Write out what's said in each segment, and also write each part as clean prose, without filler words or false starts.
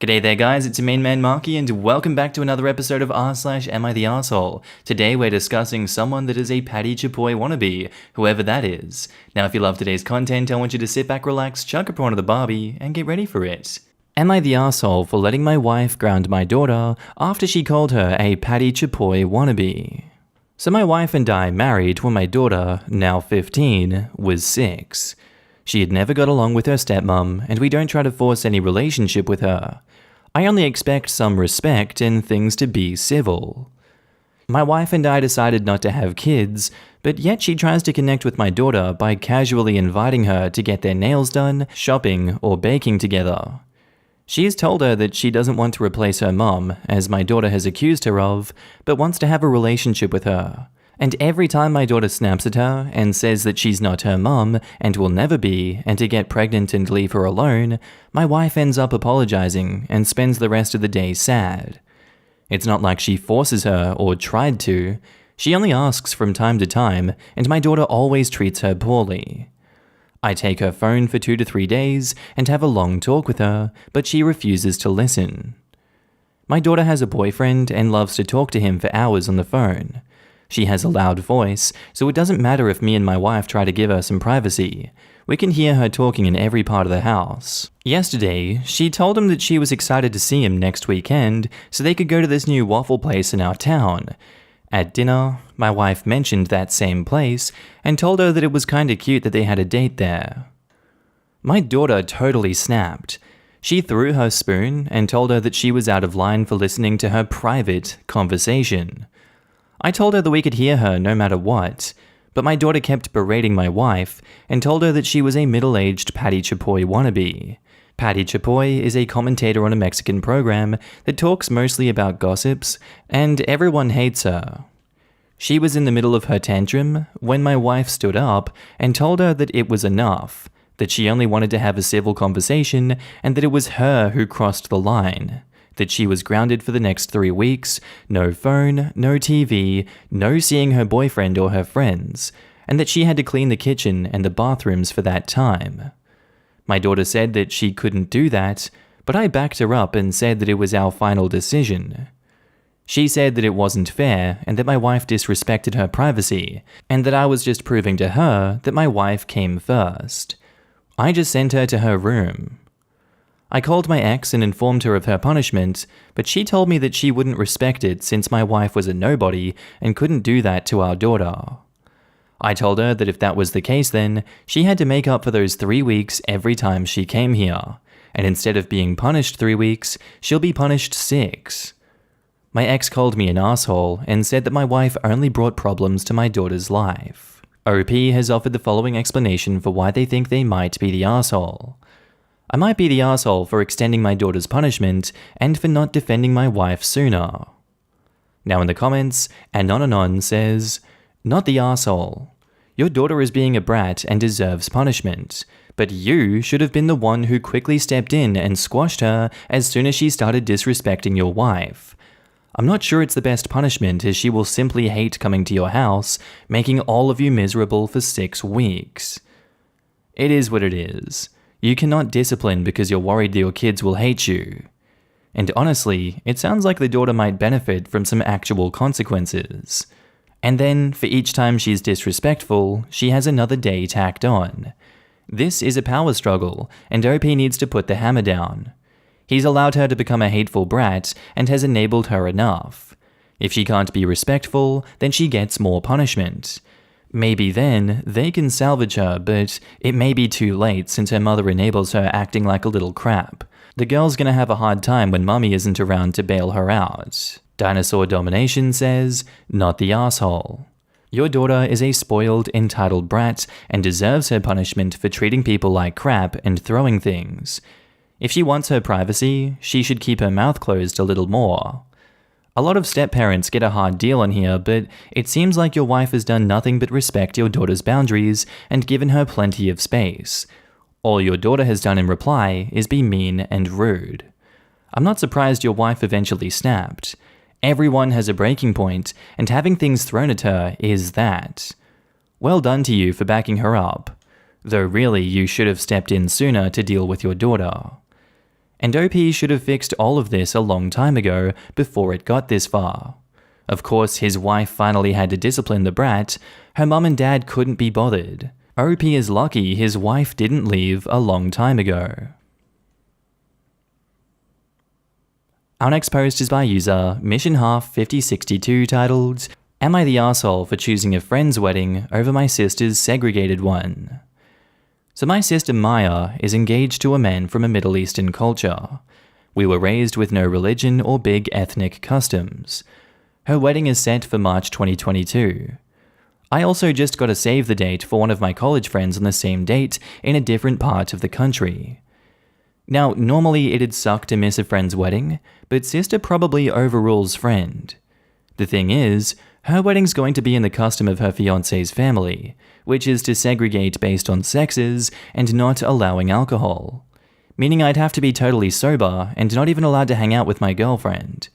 G'day there guys, it's your main man Markee and welcome back to another episode of r/Am I the Arsehole. Today we're discussing someone that is a Patty Chapoy wannabe, whoever that is. Now if you love today's content, I want you to sit back, relax, chuck a prawn to the Barbie, and get ready for it. Am I the arsehole for letting my wife ground my daughter after she called her a Patty Chapoy wannabe? So my wife and I married when my daughter, now 15, was 6. She had never got along with her stepmom, and we don't try to force any relationship with her. I only expect some respect and things to be civil. My wife and I decided not to have kids, but yet she tries to connect with my daughter by casually inviting her to get their nails done, shopping, or baking together. She has told her that she doesn't want to replace her mom, as my daughter has accused her of, but wants to have a relationship with her. And every time my daughter snaps at her and says that she's not her mum and will never be, and to get pregnant and leave her alone, my wife ends up apologizing and spends the rest of the day sad. It's not like she forces her or tried to. She only asks from time to time, and my daughter always treats her poorly. I take her phone for 2 to 3 days and have a long talk with her, but she refuses to listen. My daughter has a boyfriend and loves to talk to him for hours on the phone. She has a loud voice, so it doesn't matter if me and my wife try to give her some privacy. We can hear her talking in every part of the house. Yesterday, she told him that she was excited to see him next weekend so they could go to this new waffle place in our town. At dinner, my wife mentioned that same place and told her that it was kinda cute that they had a date there. My daughter totally snapped. She threw her spoon and told her that she was out of line for listening to her private conversation. I told her that we could hear her no matter what, but my daughter kept berating my wife and told her that she was a middle-aged Patty Chapoy wannabe. Patty Chapoy is a commentator on a Mexican program that talks mostly about gossips, and everyone hates her. She was in the middle of her tantrum when my wife stood up and told her that it was enough, that she only wanted to have a civil conversation and that it was her who crossed the line. That she was grounded for the next 3 weeks, no phone, no TV, no seeing her boyfriend or her friends, and that she had to clean the kitchen and the bathrooms for that time. My daughter said that she couldn't do that, but I backed her up and said that it was our final decision. She said that it wasn't fair and that my wife disrespected her privacy, and that I was just proving to her that my wife came first. I just sent her to her room. I called my ex and informed her of her punishment, but she told me that she wouldn't respect it since my wife was a nobody and couldn't do that to our daughter. I told her that if that was the case then, she had to make up for those 3 weeks every time she came here, and instead of being punished 3 weeks, she'll be punished 6. My ex called me an asshole and said that my wife only brought problems to my daughter's life. OP has offered the following explanation for why they think they might be the asshole. I might be the asshole for extending my daughter's punishment and for not defending my wife sooner. Now in the comments, Anon says, "Not the asshole. Your daughter is being a brat and deserves punishment, but you should have been the one who quickly stepped in and squashed her as soon as she started disrespecting your wife. I'm not sure it's the best punishment as she will simply hate coming to your house, making all of you miserable for 6 weeks. It is what it is. You cannot discipline because you're worried that your kids will hate you. And honestly, it sounds like the daughter might benefit from some actual consequences. And then, for each time she's disrespectful, she has another day tacked on. This is a power struggle, and OP needs to put the hammer down. He's allowed her to become a hateful brat and has enabled her enough. If she can't be respectful, then she gets more punishment. Maybe then, they can salvage her, but it may be too late since her mother enables her acting like a little crap. The girl's gonna have a hard time when mummy isn't around to bail her out." Dinosaur Domination says, "Not the asshole. Your daughter is a spoiled, entitled brat and deserves her punishment for treating people like crap and throwing things. If she wants her privacy, she should keep her mouth closed a little more. A lot of step-parents get a hard deal on here, but it seems like your wife has done nothing but respect your daughter's boundaries and given her plenty of space. All your daughter has done in reply is be mean and rude. I'm not surprised your wife eventually snapped. Everyone has a breaking point, and having things thrown at her is that. Well done to you for backing her up, though really you should have stepped in sooner to deal with your daughter. And OP should have fixed all of this a long time ago before it got this far. Of course, his wife finally had to discipline the brat. Her mum and dad couldn't be bothered. OP is lucky his wife didn't leave a long time ago. Our next post is by user MissionHalf5062 titled, "Am I the asshole for choosing a friend's wedding over my sister's segregated one?" So my sister Maya is engaged to a man from a Middle Eastern culture. We were raised with no religion or big ethnic customs. Her wedding is set for March 2022. I also just got a save the date for one of my college friends on the same date in a different part of the country. Now, normally it'd suck to miss a friend's wedding, but sister probably overrules friend. The thing is, her wedding's going to be in the custom of her fiancé's family, which is to segregate based on sexes and not allowing alcohol. Meaning I'd have to be totally sober and not even allowed to hang out with my girlfriend.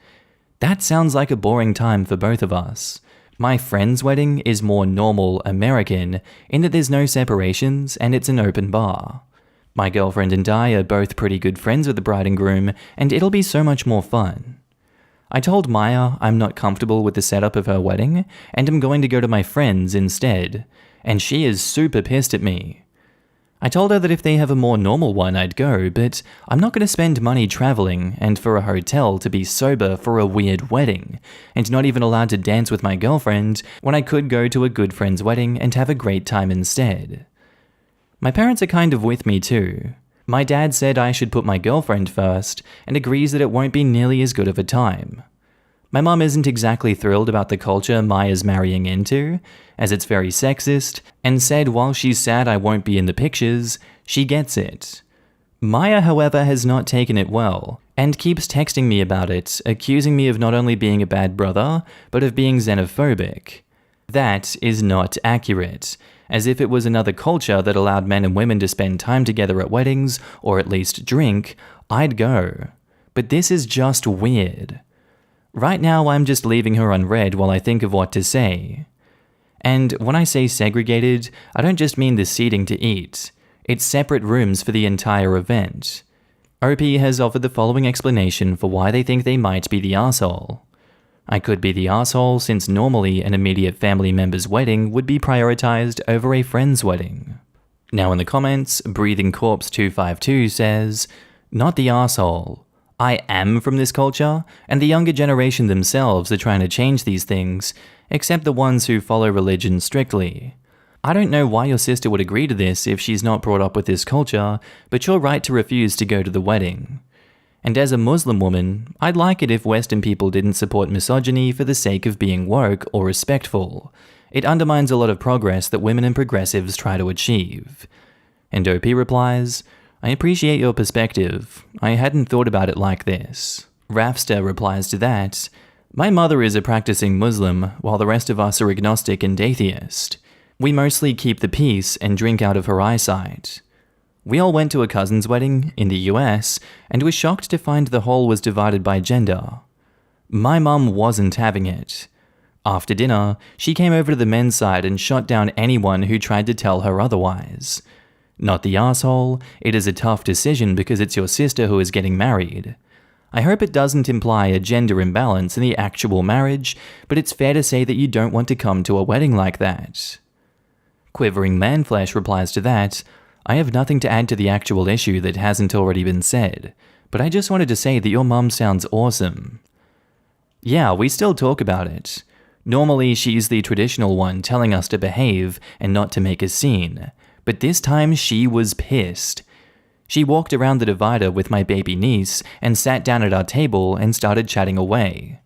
That sounds like a boring time for both of us. My friend's wedding is more normal American in that there's no separations and it's an open bar. My girlfriend and I are both pretty good friends with the bride and groom, and it'll be so much more fun. I told Maya I'm not comfortable with the setup of her wedding, and I'm going to go to my friend's instead, and she is super pissed at me. I told her that if they have a more normal one I'd go, but I'm not going to spend money traveling and for a hotel to be sober for a weird wedding, and not even allowed to dance with my girlfriend when I could go to a good friend's wedding and have a great time instead. My parents are kind of with me too. My dad said I should put my girlfriend first and agrees that it won't be nearly as good of a time. My mum isn't exactly thrilled about the culture Maya's marrying into, as it's very sexist, and said while she's sad I won't be in the pictures, she gets it. Maya, however, has not taken it well, and keeps texting me about it, accusing me of not only being a bad brother, but of being xenophobic. That is not accurate, as if it was another culture that allowed men and women to spend time together at weddings, or at least drink, I'd go. But this is just weird. Right now I'm just leaving her unread while I think of what to say. And when I say segregated, I don't just mean the seating to eat. It's separate rooms for the entire event. OP has offered the following explanation for why they think they might be the arsehole. I could be the arsehole since normally an immediate family member's wedding would be prioritized over a friend's wedding. Now in the comments, Breathing Corpse 252 says, "Not the arsehole. I am from this culture, and the younger generation themselves are trying to change these things, except the ones who follow religion strictly. I don't know why your sister would agree to this if she's not brought up with this culture, but you're right to refuse to go to the wedding. And as a Muslim woman, I'd like it if Western people didn't support misogyny for the sake of being woke or respectful. It undermines a lot of progress that women and progressives try to achieve." And OP replies, "I appreciate your perspective. I hadn't thought about it like this." Rafster replies to that, "My mother is a practicing Muslim, while the rest of us are agnostic and atheist. We mostly keep the peace and drink out of her eyesight. We all went to a cousin's wedding in the US and were shocked to find the hall was divided by gender. My mum wasn't having it. After dinner, she came over to the men's side and shot down anyone who tried to tell her otherwise. Not the asshole, it is a tough decision because it's your sister who is getting married. I hope it doesn't imply a gender imbalance in the actual marriage, but it's fair to say that you don't want to come to a wedding like that." Quivering Manflesh replies to that, "I have nothing to add to the actual issue that hasn't already been said, but I just wanted to say that your mum sounds awesome." Yeah, we still talk about it. Normally she's the traditional one telling us to behave and not to make a scene, but this time she was pissed. She walked around the divider with my baby niece and sat down at our table and started chatting away.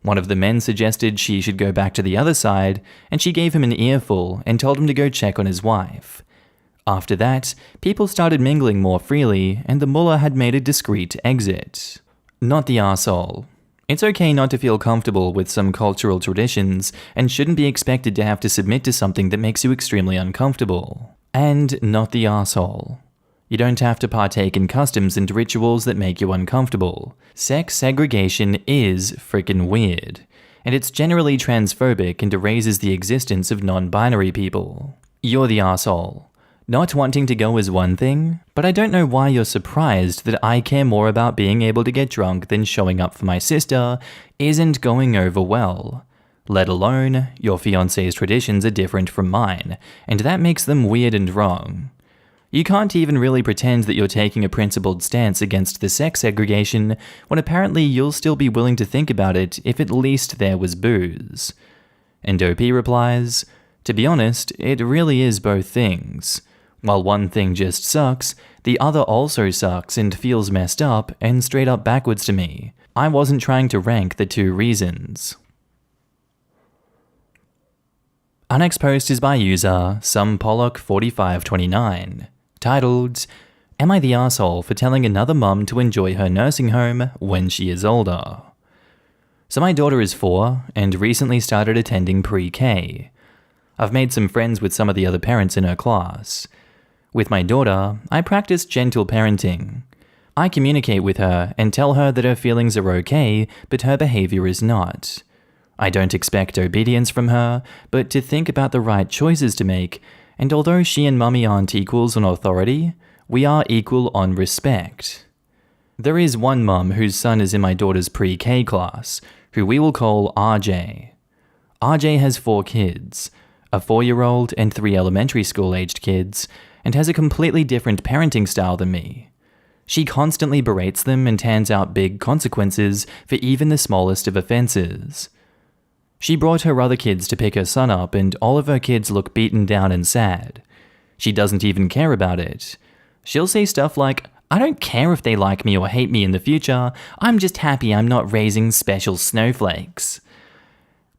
One of the men suggested she should go back to the other side, and she gave him an earful and told him to go check on his wife. After that, people started mingling more freely, and the mullah had made a discreet exit. Not the arsehole. It's okay not to feel comfortable with some cultural traditions, and shouldn't be expected to have to submit to something that makes you extremely uncomfortable. And not the arsehole. You don't have to partake in customs and rituals that make you uncomfortable. Sex segregation is frickin' weird, and it's generally transphobic and erases the existence of non-binary people. You're the arsehole. Not wanting to go is one thing, but I don't know why you're surprised that I care more about being able to get drunk than showing up for my sister isn't going over well. Let alone, your fiancé's traditions are different from mine, and that makes them weird and wrong. You can't even really pretend that you're taking a principled stance against the sex segregation when apparently you'll still be willing to think about it if at least there was booze. And OP replies, to be honest, it really is both things. While one thing just sucks, the other also sucks and feels messed up and straight up backwards to me. I wasn't trying to rank the two reasons. Our next post is by user SomePollock4529, titled, Am I the asshole for telling another mum to enjoy her nursing home when she is older? So my daughter is 4 and recently started attending pre-K. I've made some friends with some of the other parents in her class. With my daughter, I practice gentle parenting. I communicate with her and tell her that her feelings are okay, but her behavior is not. I don't expect obedience from her, but to think about the right choices to make, and although she and mummy aren't equals on authority, we are equal on respect. There is one mum whose son is in my daughter's pre-K class, who we will call RJ. RJ has 4 kids, a 4-year-old and 3 elementary school-aged kids, and has a completely different parenting style than me. She constantly berates them and hands out big consequences for even the smallest of offenses. She brought her other kids to pick her son up and all of her kids look beaten down and sad. She doesn't even care about it. She'll say stuff like, I don't care if they like me or hate me in the future, I'm just happy I'm not raising special snowflakes.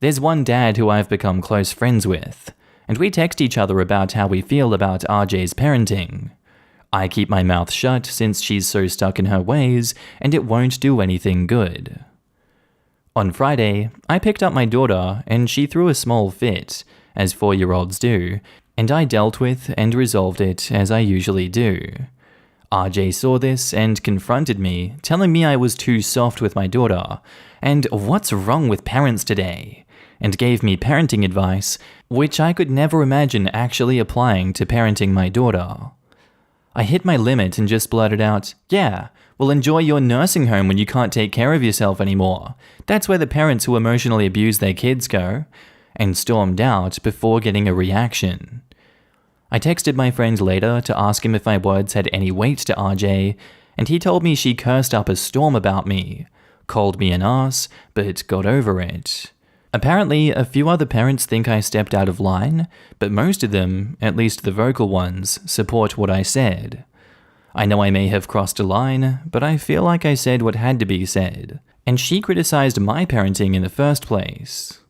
There's one dad who I've become close friends with, and we text each other about how we feel about RJ's parenting. I keep my mouth shut since she's so stuck in her ways and it won't do anything good. On Friday, I picked up my daughter and she threw a small fit, as 4-year-olds do, and I dealt with and resolved it as I usually do. RJ saw this and confronted me, telling me I was too soft with my daughter, and what's wrong with parents today, and gave me parenting advice, which I could never imagine actually applying to parenting my daughter. I hit my limit and just blurted out, yeah, well enjoy your nursing home when you can't take care of yourself anymore. That's where the parents who emotionally abuse their kids go, and stormed out before getting a reaction. I texted my friend later to ask him if my words had any weight to RJ, and he told me she cursed up a storm about me, called me an ass, but got over it. Apparently, a few other parents think I stepped out of line, but most of them, at least the vocal ones, support what I said. I know I may have crossed a line, but I feel like I said what had to be said, and she criticized my parenting in the first place.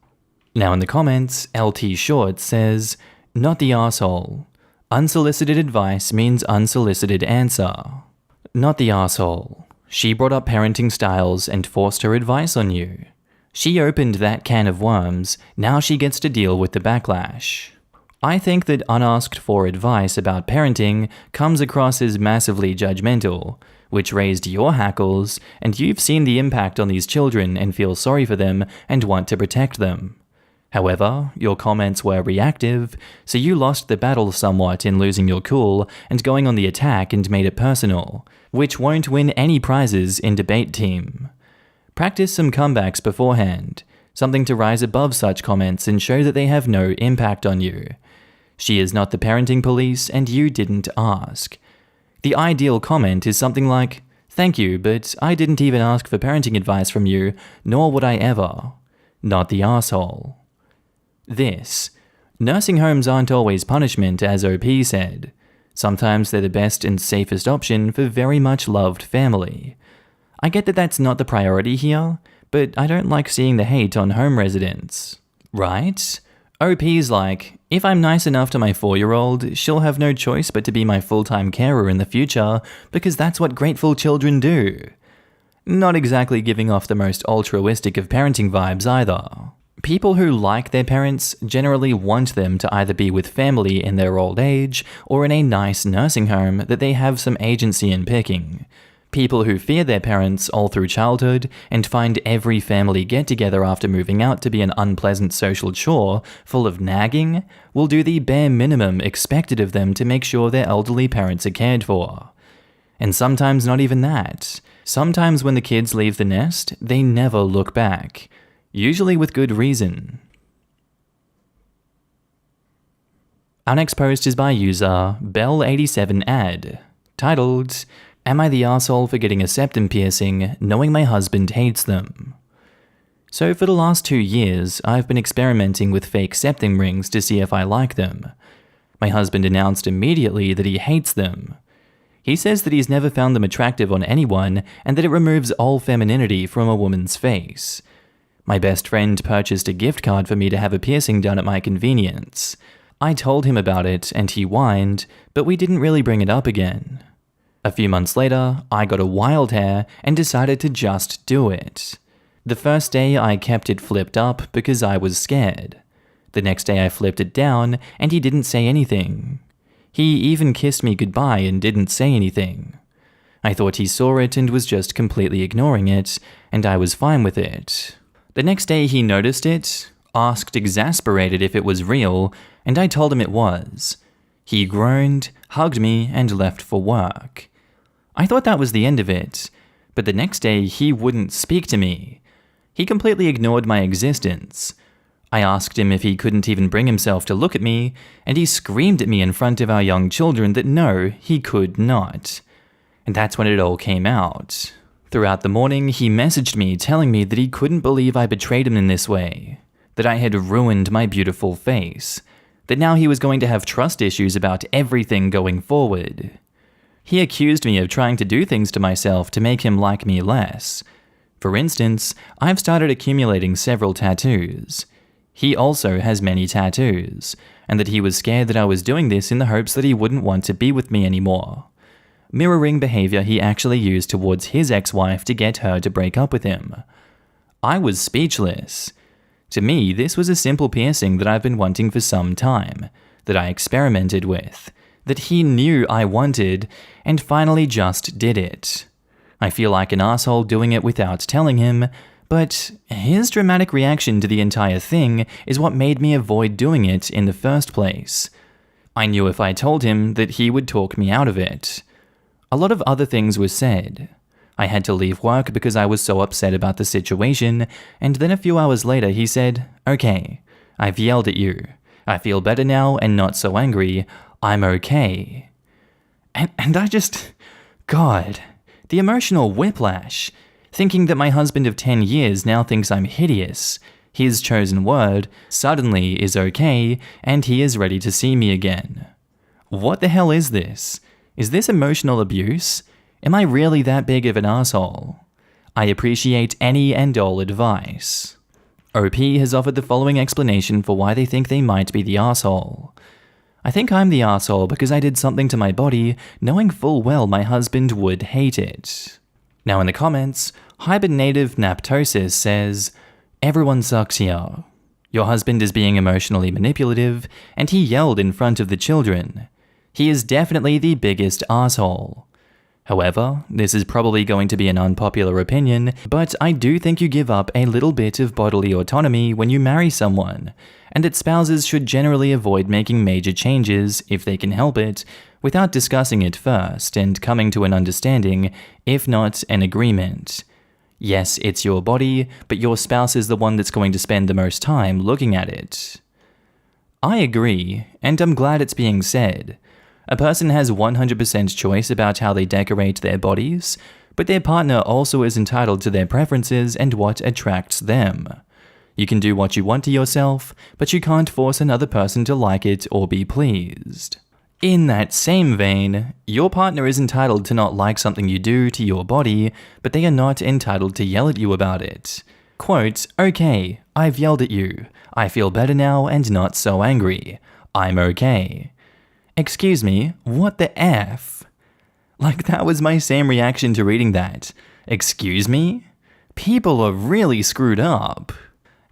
Now in the comments, LT Short says, not the asshole. Unsolicited advice means unsolicited answer. Not the asshole. She brought up parenting styles and forced her advice on you. She opened that can of worms, now she gets to deal with the backlash. I think that unasked for advice about parenting comes across as massively judgmental, which raised your hackles, and you've seen the impact on these children and feel sorry for them and want to protect them. However, your comments were reactive, so you lost the battle somewhat in losing your cool and going on the attack and made it personal, which won't win any prizes in debate team. Practice some comebacks beforehand, something to rise above such comments and show that they have no impact on you. She is not the parenting police and you didn't ask. The ideal comment is something like, thank you, but I didn't even ask for parenting advice from you, nor would I ever. Not the asshole. This. Nursing homes aren't always punishment, as OP said. Sometimes they're the best and safest option for very much loved family. I get that that's not the priority here, but I don't like seeing the hate on home residents. Right? OP's like, if I'm nice enough to my 4-year-old, she'll have no choice but to be my full-time carer in the future, because that's what grateful children do. Not exactly giving off the most altruistic of parenting vibes either. People who like their parents generally want them to either be with family in their old age or in a nice nursing home that they have some agency in picking. People who fear their parents all through childhood and find every family get-together after moving out to be an unpleasant social chore full of nagging will do the bare minimum expected of them to make sure their elderly parents are cared for. And sometimes not even that. Sometimes when the kids leave the nest, they never look back, usually with good reason. Our next post is by user Bell87ad, titled, "Am I the arsehole for getting a septum piercing, knowing my husband hates them?" So for the last 2 years, I've been experimenting with fake septum rings to see if I like them. My husband announced immediately that he hates them. He says that he's never found them attractive on anyone and that it removes all femininity from a woman's face. My best friend purchased a gift card for me to have a piercing done at my convenience. I told him about it and he whined, but we didn't really bring it up again. A few months later, I got a wild hair and decided to just do it. The first day I kept it flipped up because I was scared. The next day I flipped it down and he didn't say anything. He even kissed me goodbye and didn't say anything. I thought he saw it and was just completely ignoring it, and I was fine with it. The next day he noticed it, asked exasperated if it was real, and I told him it was. He groaned, hugged me, and left for work. I thought that was the end of it, but the next day he wouldn't speak to me. He completely ignored my existence. I asked him if he couldn't even bring himself to look at me, and he screamed at me in front of our young children that no, he could not. And that's when it all came out. Throughout the morning, he messaged me telling me that he couldn't believe I betrayed him in this way, that I had ruined my beautiful face, that now he was going to have trust issues about everything going forward. He accused me of trying to do things to myself to make him like me less. For instance, I've started accumulating several tattoos. He also has many tattoos, and that he was scared that I was doing this in the hopes that he wouldn't want to be with me anymore. Mirroring behavior he actually used towards his ex-wife to get her to break up with him. I was speechless. To me, this was a simple piercing that I've been wanting for some time, that I experimented with, that he knew I wanted, and finally just did it. I feel like an asshole doing it without telling him, but his dramatic reaction to the entire thing is what made me avoid doing it in the first place. I knew if I told him that he would talk me out of it. A lot of other things were said. I had to leave work because I was so upset about the situation, and then a few hours later he said, "Okay, I've yelled at you. I feel better now and not so angry. I'm okay." And I just... God, the emotional whiplash. Thinking that my husband of 10 years now thinks I'm hideous, his chosen word, suddenly is okay, and he is ready to see me again. What the hell is this? Is this emotional abuse? Am I really that big of an asshole? I appreciate any and all advice. OP has offered the following explanation for why they think they might be the asshole. I think I'm the asshole because I did something to my body knowing full well my husband would hate it. Now in the comments, Hibernative Naptosis says, "Everyone sucks here. Your husband is being emotionally manipulative, and he yelled in front of the children. He is definitely the biggest asshole. However, this is probably going to be an unpopular opinion, but I do think you give up a little bit of bodily autonomy when you marry someone, and that spouses should generally avoid making major changes, if they can help it, without discussing it first and coming to an understanding, if not an agreement. Yes, it's your body, but your spouse is the one that's going to spend the most time looking at it." I agree, and I'm glad it's being said. A person has 100% choice about how they decorate their bodies, but their partner also is entitled to their preferences and what attracts them. You can do what you want to yourself, but you can't force another person to like it or be pleased. In that same vein, your partner is entitled to not like something you do to your body, but they are not entitled to yell at you about it. Quote, "Okay, I've yelled at you. I feel better now and not so angry. I'm okay." Excuse me, what the F? Like, that was my same reaction to reading that. Excuse me? People are really screwed up.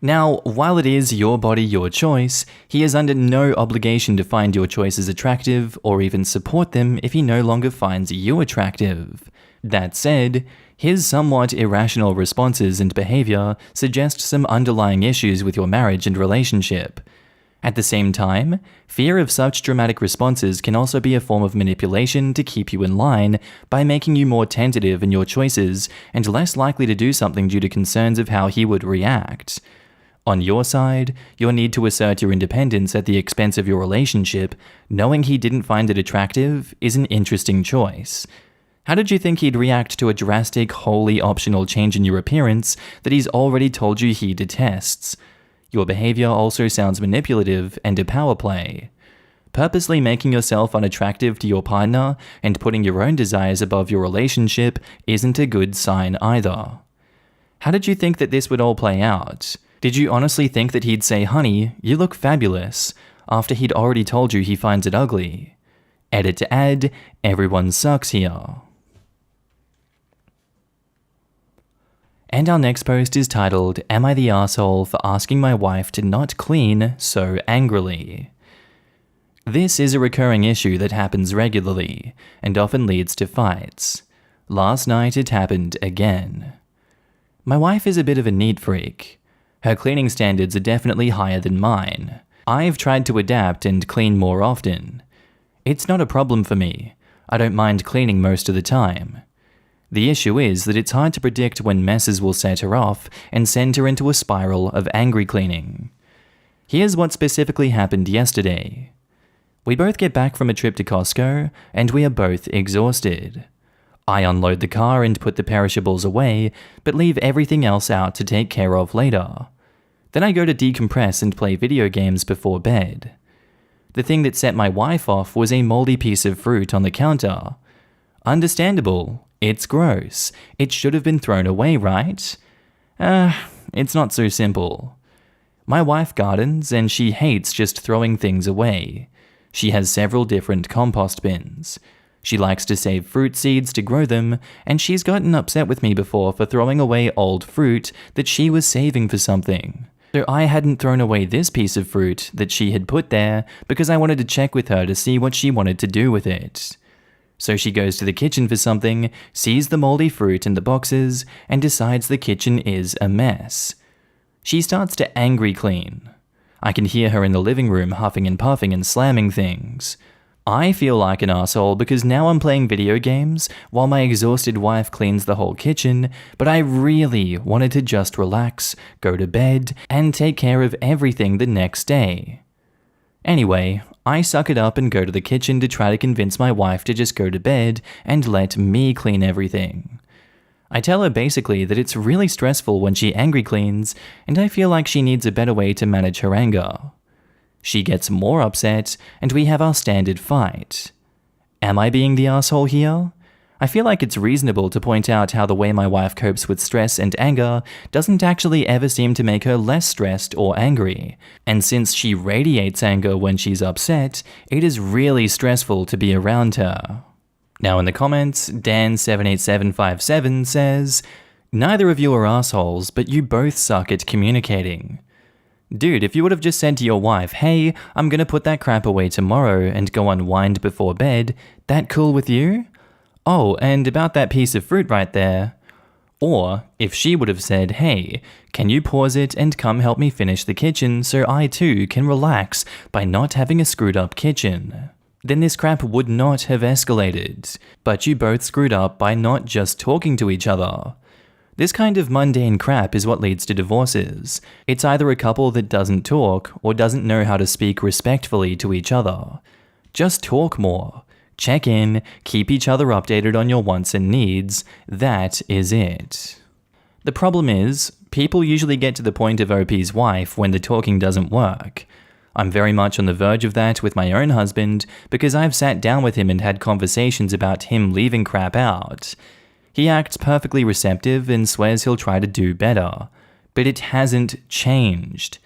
Now, while it is your body, your choice, he is under no obligation to find your choices attractive or even support them if he no longer finds you attractive. That said, his somewhat irrational responses and behavior suggest some underlying issues with your marriage and relationship. At the same time, fear of such dramatic responses can also be a form of manipulation to keep you in line by making you more tentative in your choices and less likely to do something due to concerns of how he would react. On your side, your need to assert your independence at the expense of your relationship, knowing he didn't find it attractive, is an interesting choice. How did you think he'd react to a drastic, wholly optional change in your appearance that he's already told you he detests? Your behavior also sounds manipulative and a power play. Purposely making yourself unattractive to your partner and putting your own desires above your relationship isn't a good sign either. How did you think that this would all play out? Did you honestly think that he'd say, "Honey, you look fabulous," after he'd already told you he finds it ugly? Edit to add, everyone sucks here. And our next post is titled, "Am I the asshole for asking my wife to not clean so angrily?" This is a recurring issue that happens regularly, and often leads to fights. Last night it happened again. My wife is a bit of a neat freak. Her cleaning standards are definitely higher than mine. I've tried to adapt and clean more often. It's not a problem for me. I don't mind cleaning most of the time. The issue is that it's hard to predict when messes will set her off and send her into a spiral of angry cleaning. Here's what specifically happened yesterday. We both get back from a trip to Costco, and we are both exhausted. I unload the car and put the perishables away, but leave everything else out to take care of later. Then I go to decompress and play video games before bed. The thing that set my wife off was a moldy piece of fruit on the counter. Understandable. It's gross. It should have been thrown away, right? It's not so simple. My wife gardens, and she hates just throwing things away. She has several different compost bins. She likes to save fruit seeds to grow them, and she's gotten upset with me before for throwing away old fruit that she was saving for something. So I hadn't thrown away this piece of fruit that she had put there because I wanted to check with her to see what she wanted to do with it. So she goes to the kitchen for something, sees the moldy fruit in the boxes, and decides the kitchen is a mess. She starts to angry clean. I can hear her in the living room huffing and puffing and slamming things. I feel like an asshole because now I'm playing video games while my exhausted wife cleans the whole kitchen, but I really wanted to just relax, go to bed, and take care of everything the next day. Anyway, I suck it up and go to the kitchen to try to convince my wife to just go to bed and let me clean everything. I tell her basically that it's really stressful when she angry cleans, and I feel like she needs a better way to manage her anger. She gets more upset, and we have our standard fight. Am I being the asshole here? I feel like it's reasonable to point out how the way my wife copes with stress and anger doesn't actually ever seem to make her less stressed or angry, and since she radiates anger when she's upset, it is really stressful to be around her. Now in the comments, Dan78757 says, "Neither of you are assholes, but you both suck at communicating." Dude, if you would have just said to your wife, "Hey, I'm gonna put that crap away tomorrow and go unwind before bed," that cool with you? Oh, and about that piece of fruit right there. Or, if she would have said, "Hey, can you pause it and come help me finish the kitchen so I too can relax by not having a screwed up kitchen?" Then this crap would not have escalated, but you both screwed up by not just talking to each other. This kind of mundane crap is what leads to divorces. It's either a couple that doesn't talk or doesn't know how to speak respectfully to each other. Just talk more. Check in, keep each other updated on your wants and needs. That is it. The problem is, people usually get to the point of OP's wife when the talking doesn't work. I'm very much on the verge of that with my own husband because I've sat down with him and had conversations about him leaving crap out. He acts perfectly receptive and swears he'll try to do better, but it hasn't changed.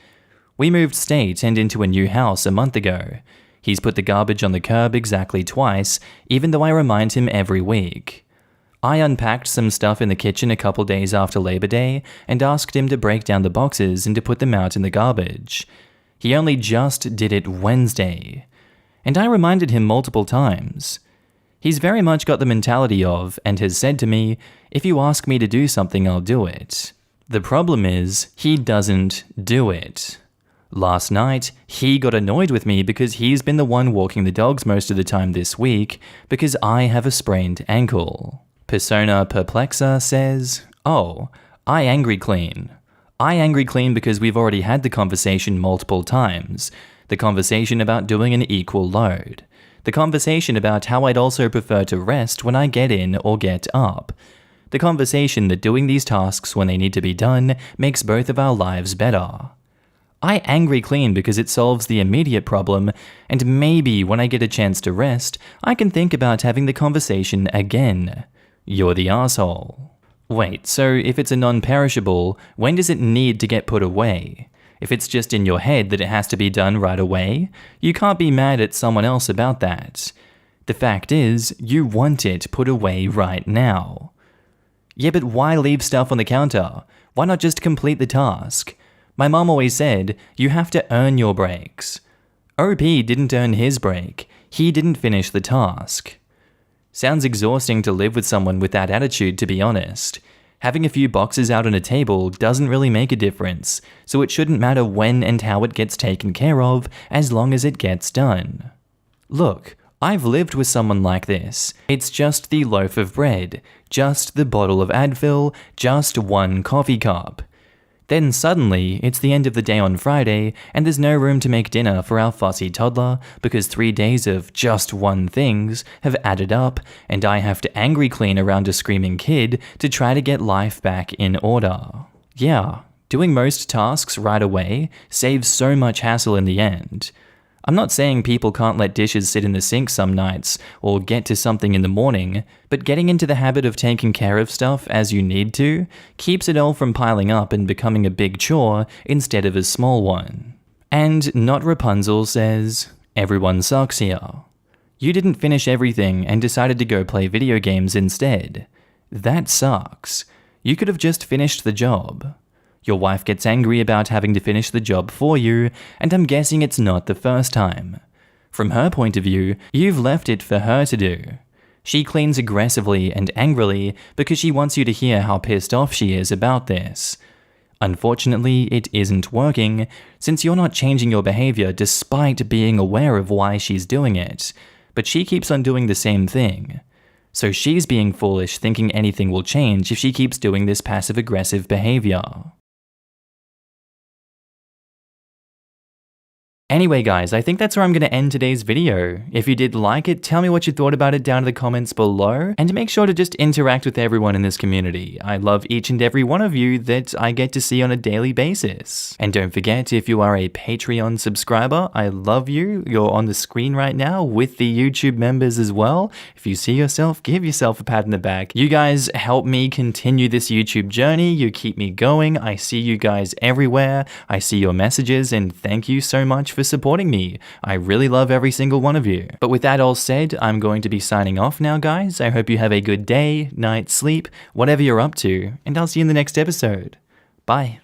We moved state and into a new house a month ago. He's put the garbage on the curb exactly twice, even though I remind him every week. I unpacked some stuff in the kitchen a couple days after Labor Day and asked him to break down the boxes and to put them out in the garbage. He only just did it Wednesday. And I reminded him multiple times. He's very much got the mentality of, and has said to me, if you ask me to do something, I'll do it. The problem is, he doesn't do it. Last night, he got annoyed with me because he's been the one walking the dogs most of the time this week because I have a sprained ankle. Persona Perplexa says, oh, I angry clean. I angry clean because we've already had the conversation multiple times. The conversation about doing an equal load. The conversation about how I'd also prefer to rest when I get in or get up. The conversation that doing these tasks when they need to be done makes both of our lives better. I angry clean because it solves the immediate problem, and maybe when I get a chance to rest, I can think about having the conversation again. You're the asshole. Wait, so if it's a non-perishable, when does it need to get put away? If it's just in your head that it has to be done right away, you can't be mad at someone else about that. The fact is, you want it put away right now. Yeah, but why leave stuff on the counter? Why not just complete the task? My mom always said, you have to earn your breaks. OP didn't earn his break. He didn't finish the task. Sounds exhausting to live with someone with that attitude, to be honest. Having a few boxes out on a table doesn't really make a difference, so it shouldn't matter when and how it gets taken care of as long as it gets done. Look, I've lived with someone like this. It's just the loaf of bread, just the bottle of Advil, just one coffee cup. Then suddenly, it's the end of the day on Friday, and there's no room to make dinner for our fussy toddler because 3 days of just one things have added up, and I have to angry clean around a screaming kid to try to get life back in order. Yeah, doing most tasks right away saves so much hassle in the end. I'm not saying people can't let dishes sit in the sink some nights or get to something in the morning, but getting into the habit of taking care of stuff as you need to keeps it all from piling up and becoming a big chore instead of a small one. And Not Rapunzel says, everyone sucks here. You didn't finish everything and decided to go play video games instead. That sucks. You could have just finished the job. Your wife gets angry about having to finish the job for you, and I'm guessing it's not the first time. From her point of view, you've left it for her to do. She cleans aggressively and angrily because she wants you to hear how pissed off she is about this. Unfortunately, it isn't working, since you're not changing your behavior despite being aware of why she's doing it, but she keeps on doing the same thing. So she's being foolish thinking anything will change if she keeps doing this passive-aggressive behavior. Anyway guys, I think that's where I'm going to end today's video. If you did like it, tell me what you thought about it down in the comments below, and make sure to just interact with everyone in this community. I love each and every one of you that I get to see on a daily basis. And don't forget, if you are a Patreon subscriber, I love you. You're on the screen right now with the YouTube members as well. If you see yourself, give yourself a pat in the back. You guys help me continue this YouTube journey. You keep me going. I see you guys everywhere. I see your messages, and thank you so much for supporting me. I really love every single one of you. But with that all said, I'm going to be signing off now, guys. I hope you have a good day, night, sleep, whatever you're up to, and I'll see you in the next episode. Bye.